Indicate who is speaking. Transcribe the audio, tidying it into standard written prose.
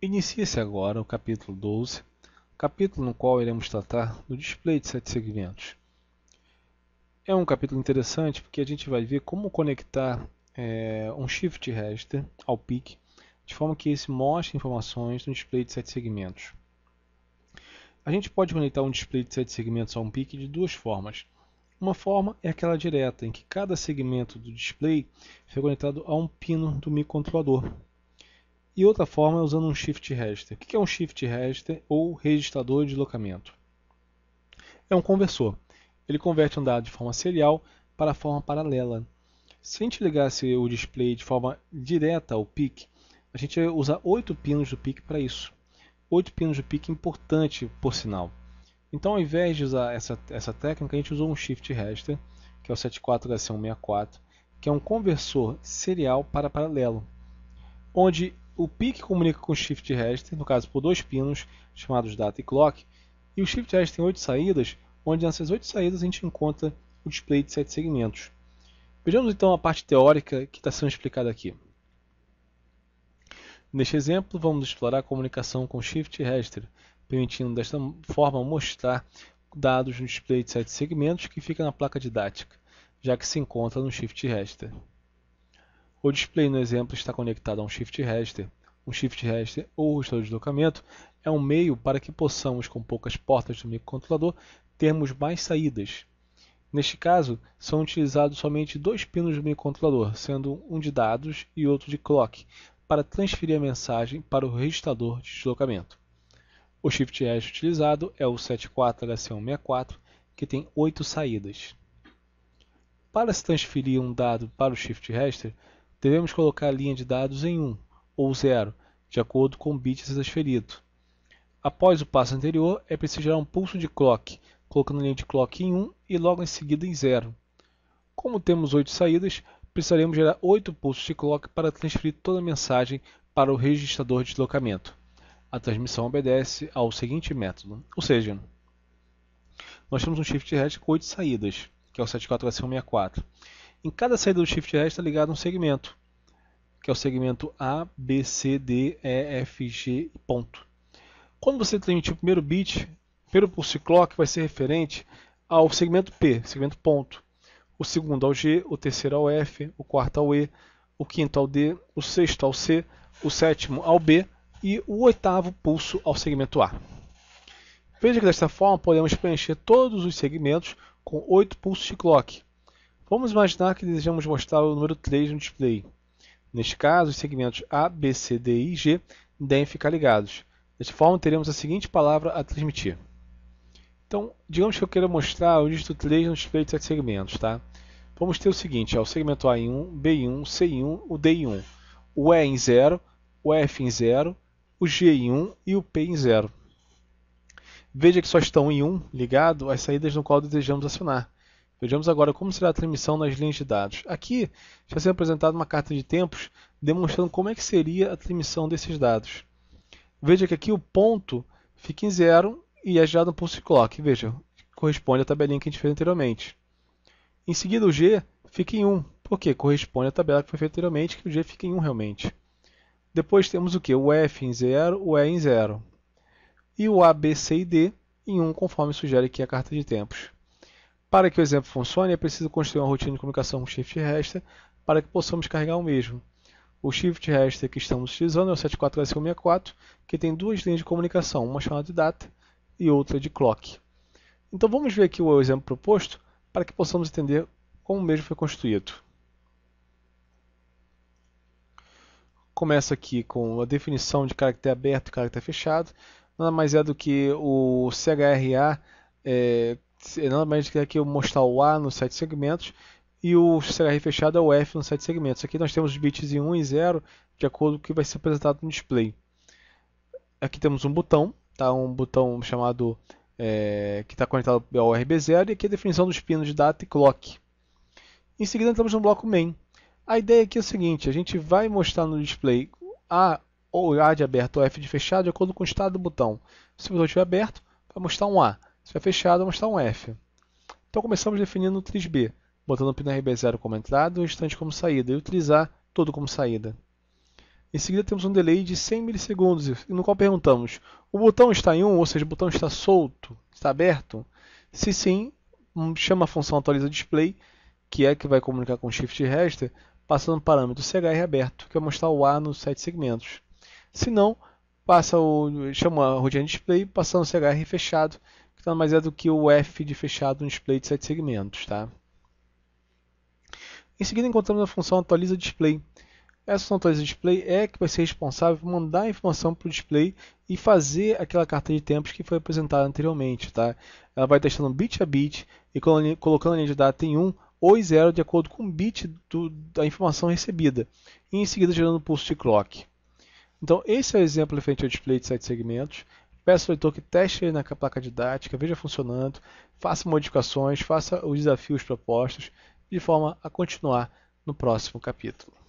Speaker 1: Inicia-se agora o capítulo 12, capítulo no qual iremos tratar do display de 7 segmentos. É um capítulo interessante porque a gente vai ver como conectar um shift register ao PIC, de forma que esse mostre informações no display de 7 segmentos. A gente pode conectar um display de 7 segmentos a um PIC de duas formas. Uma forma é aquela direta, em que cada segmento do display é conectado a um pino do microcontrolador. E outra forma é usando um shift register. O que é um shift register ou registrador de deslocamento? É um conversor. Ele converte um dado de forma serial para a forma paralela. Se a gente ligasse o display de forma direta ao PIC, a gente vai usar 8 pinos do PIC para isso. 8 pinos do PIC importante, por sinal. Então, ao invés de usar essa técnica, a gente usou um shift register, que é o 74HC164, que é um conversor serial para paralelo, onde o PIC comunica com o shift register, no caso por dois pinos chamados data e clock, e o shift register tem 8 saídas, onde nessas 8 saídas a gente encontra o display de 7 segmentos. Vejamos então a parte teórica que está sendo explicada aqui. Neste exemplo, vamos explorar a comunicação com o shift register, permitindo desta forma mostrar dados no display de 7 segmentos que fica na placa didática, já que se encontra no shift register. O display no exemplo está conectado a um shift register. Um shift register ou registrador de deslocamento é um meio para que possamos, com poucas portas do microcontrolador, termos mais saídas. Neste caso, são utilizados somente dois pinos do microcontrolador, sendo um de dados e outro de clock, para transferir a mensagem para o registrador de deslocamento. O shift register utilizado é o 74HC164, que tem 8 saídas. Para se transferir um dado para o shift register, devemos colocar a linha de dados em 1 ou 0, de acordo com o bit transferido. Após o passo anterior, é preciso gerar um pulso de clock, colocando a linha de clock em 1 e logo em seguida em 0. Como temos 8 saídas, precisaremos gerar 8 pulsos de clock para transferir toda a mensagem para o registrador de deslocamento. A transmissão obedece ao seguinte método, ou seja, nós temos um shift register com 8 saídas, que é o 74HC164. Em cada saída do shift register está ligado um segmento, que é o segmento A, B, C, D, E, F, G e ponto. Quando você transmitir o primeiro bit, o primeiro pulso de clock vai ser referente ao segmento P, segmento ponto. O segundo ao G, o terceiro ao F, o quarto ao E, o quinto ao D, o sexto ao C, o sétimo ao B e o oitavo pulso ao segmento A. Veja que desta forma podemos preencher todos os segmentos com 8 pulsos de clock. Vamos imaginar que desejamos mostrar o número 3 no display. Neste caso, os segmentos A, B, C, D e G devem ficar ligados. Desta forma, teremos a seguinte palavra a transmitir. Então, digamos que eu queira mostrar o dígito 3 no display de 7 segmentos. Tá? Vamos ter o seguinte, o segmento A em 1, B em 1, C em 1, o D em 1, o E em 0, o F em 0, o G em 1 e o P em 0. Veja que só estão em 1 ligado as saídas no qual desejamos acionar. Vejamos agora como será a transmissão nas linhas de dados. Aqui está sendo apresentada uma carta de tempos demonstrando como é que seria a transmissão desses dados. Veja que aqui o ponto fica em 0 e é gerado um pulso de clock. Veja, corresponde à tabelinha que a gente fez anteriormente. Em seguida o G fica em 1, porque corresponde à tabela que foi feita anteriormente, que o G fica em 1 realmente. Depois temos o que? O F em 0, o E em 0. E o A, B, C e D em 1, conforme sugere aqui a carta de tempos. Para que o exemplo funcione, é preciso construir uma rotina de comunicação com o shift register para que possamos carregar o mesmo. O shift register que estamos utilizando é o 74HC164, que tem duas linhas de comunicação, uma chamada de data e outra de clock. Então vamos ver aqui o exemplo proposto para que possamos entender como o mesmo foi construído. Começa aqui com a definição de caractere aberto e caractere fechado. Nada mais é do que o CHRA, nada mais do que eu mostrar o A nos 7 segmentos e o CHR fechado é o F nos 7 segmentos. Aqui nós temos os bits em 1 e 0, de acordo com o que vai ser apresentado no display. Aqui temos um botão, tá? Um botão chamado que está conectado ao RB0 e aqui a definição dos pinos de data e clock. Em seguida entramos no bloco main. A ideia aqui é o seguinte, a gente vai mostrar no display A ou A de aberto ou F de fechado de acordo com o estado do botão. Se o botão estiver aberto, vai mostrar um A. Se estiver fechado, vai mostrar um F. Então começamos definindo o tris B, botando o pino RB0 como entrada e o restante como saída, e utilizar todo como saída. Em seguida temos um delay de 100 milissegundos, no qual perguntamos, o botão está em 1, ou seja, o botão está solto, está aberto? Se sim, chama a função atualiza display, que é que vai comunicar com o Shift Register, passando o parâmetro CHR aberto, que vai mostrar o A nos 7 segmentos. Se não, chama a rotina display, passando o CHR fechado, que nada mais é do que o F de fechado no display de 7 segmentos. Tá? Em seguida encontramos a função atualiza display. Essa função atualiza display é que vai ser responsável por mandar a informação para o display e fazer aquela carta de tempos que foi apresentada anteriormente. Tá? Ela vai testando bit a bit e colocando a linha de data em 1 ou em 0 de acordo com o bit da informação recebida. E em seguida gerando um pulso de clock. Então esse é o exemplo referente ao display de 7 segmentos. Peço ao leitor que teste ele na placa didática, veja funcionando, faça modificações, faça os desafios propostos, de forma a continuar no próximo capítulo.